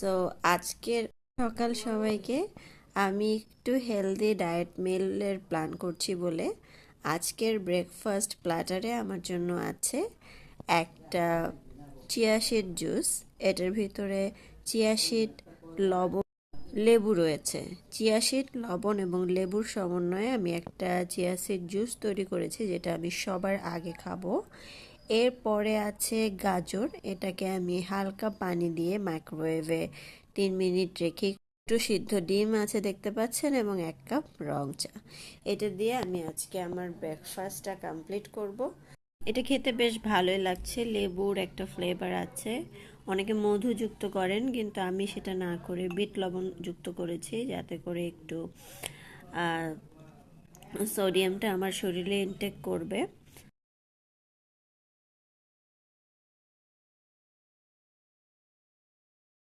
So আজকের সকাল সবাইকে আমি একটু হেলদি ডায়েট মিলের প্ল্যান করছি বলে আজকের ব্রেকফাস্ট প্ল্যাটারে আমার জন্য আছে একটা চিয়া সিড জুস। এটার ভিতরে চিয়া সিড, লবণ, লেবু রয়েছে। চিয়া সিড, লবণ এবং লেবুর সমন্বয়ে আমি একটা চিয়া সিড জুস তৈরি করেছি, যেটা আমি সবার আগে খাবো। এরপরে আছে গাজর, এটাকে আমি হালকা পানি দিয়ে মাইক্রোওয়েভে 3 মিনিট রেখে, একটু সিদ্ধ ডিম আছে দেখতে পাচ্ছেন, এবং 1 কাপ রং চা। এটা দিয়ে আমি আজকে আমার ব্রেকফাস্টটা কমপ্লিট করব। এটা খেতে বেশ ভালোই লাগছে, লেবুর একটা ফ্লেভার আছে। অনেকে মধু যুক্ত করেন, কিন্তু আমি সেটা না করে বিট লবণ যুক্ত করেছি, যাতে করে একটু সোডিয়ামটা আমার শরীরে ইনটেক করবে।